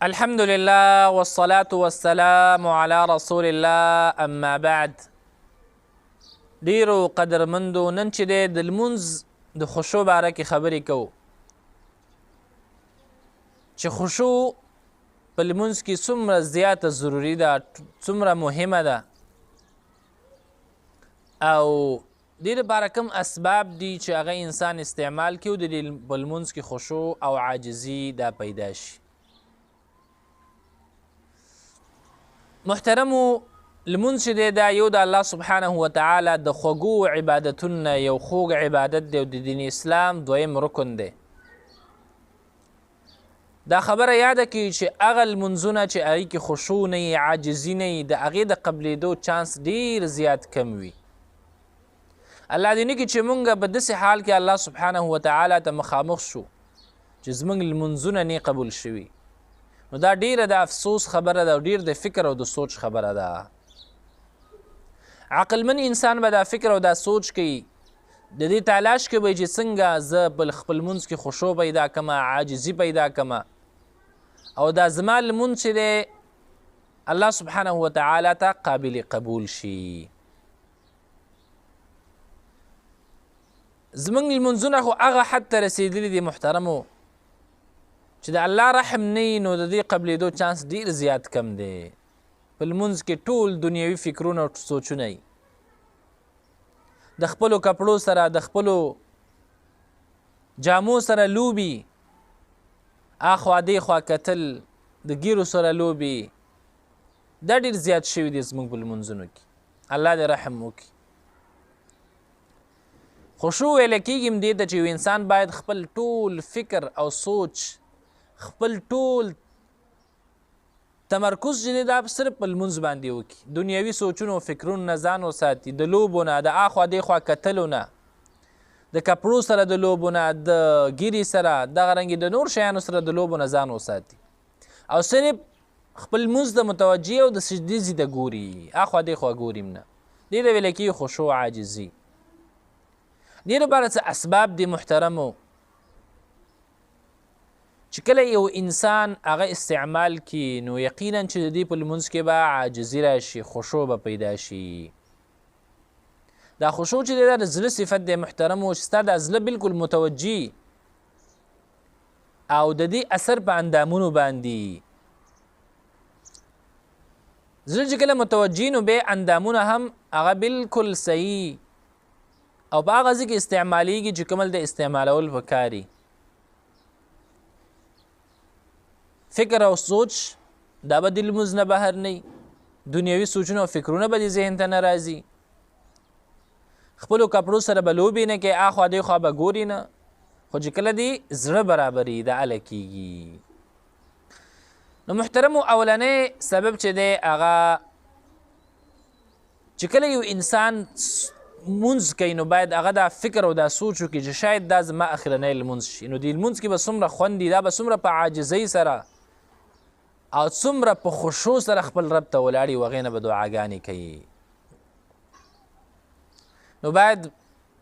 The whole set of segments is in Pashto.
الحمد لله والصلاة والسلام على رسول الله اما بعد. ډیرو قدرمندو نن چې دی د لمونځ د خشوع باره کې خبرې کوو چې خشوع په لمونځ کې څومره زیاته ضروري ده، څومره مهمه ده او دې لپاره کوم اسباب دي چې هغه انسان استعمال کړي او د دې په لمونځ کې خشوع او عاجزي دا پیدا شي. محترمو، لمونځ چې دی دا یو د الله سبحانه وتعالی د خوږو عبادتونه یو خوږ عبادت دی او د دین اسلام دویم رکن دی. دا خبره یاده کړئ چې هغه لمونځونه چې هغې کې خشوع نه وي، عاجزي نه وي، د هغې د قبلېدو چانس ډېر زیات کم وي. الله دې نه کړي چې مونږ په داسې حال کې الله سبحانه وتعالی ته مخامخ شو چې زموږ لمونځونه نه قبول شوي. نو دا ډیره د افسوس خبره ده او ډیر د فکر او د سوچ خبره ده. عقلمن انسان به دا فکر او دا سوچ کوي، د دې تلاش کوي چې څنګه زه په خپل لمونځ کې خشوع پیدا کړم، عاجزي پیدا کړم او دا زما لمونځ چې دی الله سبحانه وتعالی ته قابل قبول شي. زموږ لمونځونه خو هغه حد ته رسېدلي دي محترمو چې د الله رحم نه وي نو د دې قبلېدو چانس ډېر زیات کم دی. په لمونځ کې ټول دنیوي فکرونه او سوچونه وي، د خپلو کپړو سره د خپلو جامو سره لوبي، اخوا دې خوا کتل، د ګیرو سره لوبي، دا ډېر زیات شوي دي زموږ په لمونځونو کې. الله دې رحم وکړي. خشوع ویلی کېږي دې ته چې یو انسان باید خپل ټول فکر او سوچ، خپل ټول تمرکز چې دی دا صرف په لمونځ باندې وکړي، دنیوي سوچونو او فکرونو نه ځان وساتي، د لوبو نه، د اخوا دېخوا کتلو نه، د کپړو سره د لوبو نه، د ګیرې سره، دغه رنګې د نور شیانو سره د لوبو نه ځان وساتي او صرف خپل لمونځ د متوجه او د سجدې ځي ته ګوري، اخوا دېخوا ګوري نه. دې ته ویلی کېږي خشوع عاجزي. دې لپاره څه اسباب دي محترمو چې کله یو انسان هغه استعمال کړي نو یقینا چې د دې په لمونځ کې به عاجزي راشي، خشوع به پیدا شي. دا خشوع چې دی دا د زړه صفت دی محترمو، چې ستا دا زړه بلکل متوجي او د دې اثر په اندامونو باندې. زړه چې کله متوجي نو بیا اندامونه هم هغه بلکل صحیح او په هغه ځای کې استعمالیږي چې کومل د استعمالول پکاري. فکر او سوچ دا به د لمونځ نه بهر نه وي، دنیوي سوچونه او فکرونه به د ذهن ته نه راځي، خپلو کپړو سره به لوبې نه کوي، اخوا دېخوا به ګوري نه، خو چې کله دې زړه برابري دا هله کېږي. نو محترمو، اولنی سبب چې دی هغه چې کله یو انسان مونځ کوي نو باید هغه دا فکر او دا سوچ وکړي چې شاید دا زما اخرنی لمونځ شي. نو دې لمونځ کې به څومره خوند دي، دا به څومره په عاجزۍ سره او څومره په خشوع سره خپل رب ته ولاړي و هغې نه به دعاګانې کوي. نو باید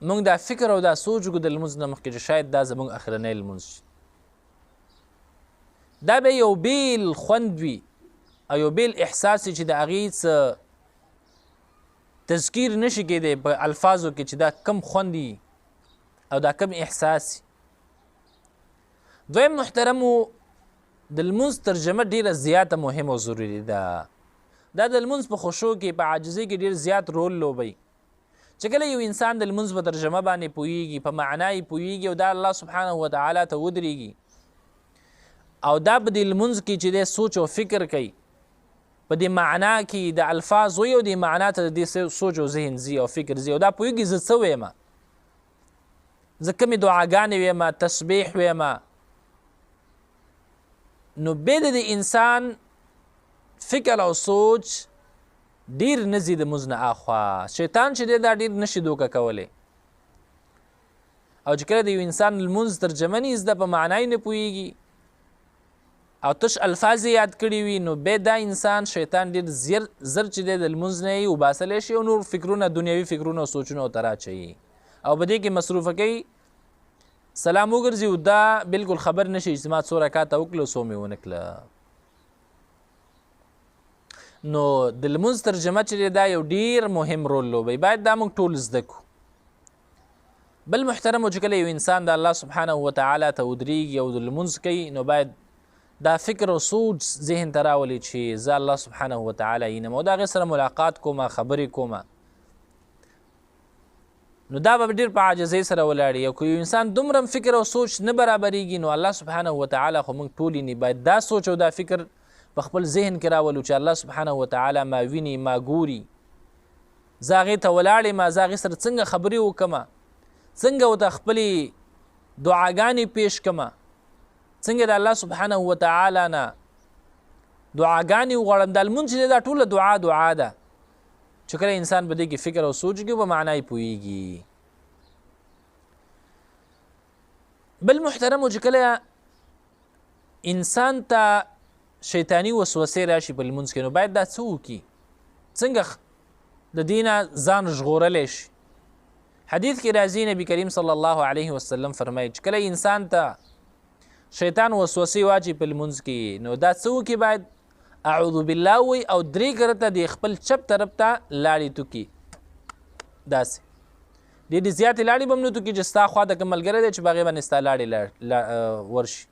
موږ دا فکر او دا سوچ وکړو د لمونځ نه مخکې چې شاید دا زموږ اخرنی لمونځ شي. دا به یو بیل خوند وي او یو بیل احساس چې د هغې څه تذکیر نشي کېدی په الفاظو کې چې دا کم خوندي او دا کم احساسي. دویم محترمو، د لمونځ ترجمه ډیره زیاته مهمه او ضروري ده. دا د لمونځ په خشوع کې په عاجزۍ کې ډیر زیات رول لوبوي. چې کله یو انسان د لمونځ په ترجمه باندې پوهیږي، په معنا یې پوهیږي او دا الله سبحانه وتعالی ته ودرېږي او دا په دې لمونځ کې چې دی سوچ او فکر کوي، په دې معنا کې د الفاظ وي او دې معنا ته د دې سوچ او ذهن ځي او فکر ځي او دا پوهېږي زه څه ویم، زه کومې دعاګانې ویم، تسبیح ویم. نو بیا د انسان فکر او سوچ ډېر نه ځي د لمونځ نه اخوا. شیطان چې دی دا ډېر نشي دوکه کولی او چې کله د یو انسان لمونځ ترجمه نه زده، په معنا یې نه پوهېږي او تش الفاظ یاد کړي وي، نو بیا دا انسان شیطان ډېر زر چې دی د لمونځ نه یې وباسلی شي او نور فکرونه، دنیوي فکرونه او سوچونه ورته راچوي او په دې کې مصروفه کوي. سلام وګرځي او دا بلکل خبر نشي چې زما څو رکعاته وکړله څو مې ونه کړله. نو د لمونځ ترجمه چې دا یو ډیر مهم رول لوبوي، باید دا موږ ټول زده کړو. بل محترمو چې کله یو انسان د الله سبحانه وتعالی ته ودرېږي او د لمونځ کوي، نو باید دا فکر او سوچ ذهن ته راولي چې زه الله سبحانه وتعالی ینم او د هغې سره ملاقات کومه، خبرې کومه، نو دا به ډېر په عاجزۍ سره ولاړي. او که یو انسان دومره فکر او سوچ نه برابریږي، نو الله سبحانه وتعالی خو موږ ټول ییني. باید دا سوچ او دا فکر په خپل ذهن کې راولو چې الله سبحانه وتعالی ما ویني، ما ګوري، زه هغې ته ولاړ یم، زه هغې سره څنګه خبرې وکړمه، څنګه ورته خپلې دعاګانې پیش کړمه، څنګه د الله سبحانه وتعالی نه دعاګانې وغواړم. دا لمونځ چې دا ټوله دعا ده چې کله انسان په دې کې فکر او سوچ کوي، په معنا یې پوهېږي. بل محترمو چې کله انسان ته شیطاني وسوسې راشي په لمونځ کې، نو باید دا څه وکړي، څنګه د دې نه ځان ژغورلی شي. حدیث کې راځي نبی کریم صلی الله علیه وسلم فرمایي چې کله انسان ته شیطان وسوسې واچي په لمونځ کې، نو دا څه وکړي، باید اعوذ بالله وی او 3 کرته د خپل چپ طرف ته لاړې توکي. داسې ډېرې زیاتې لاړې به هم نه توکي چې ستا خوا ته کوم ملګری دی چې په هغې باندې ستا لاړې ورشي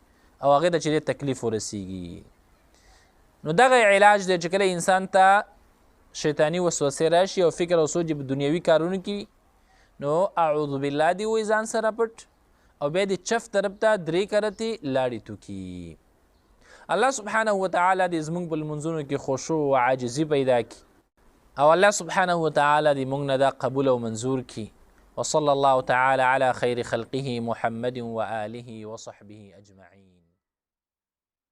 او هغې ته چې ډېر تکلیف ورسېږي. نو دغه علاج دی چې کله انسان ته شیطاني وسوسې راشي او فکر او سوچ په دنیوي کارونو کې، نو اعوذ بالله دی وی ځان سره پټ او بیا د چف طرف ته 3 کرتې لاړې توکي. الله سبحانه وتعالی دې زموږ په لمونځونو کې خشوع او عاجزي پیدا کړي او الله سبحانه وتعالی دې موږ نه دا قبول او منظور کړي. وصلى الله تعالى على خير خلقه محمد وآله وصحبه أجمعين.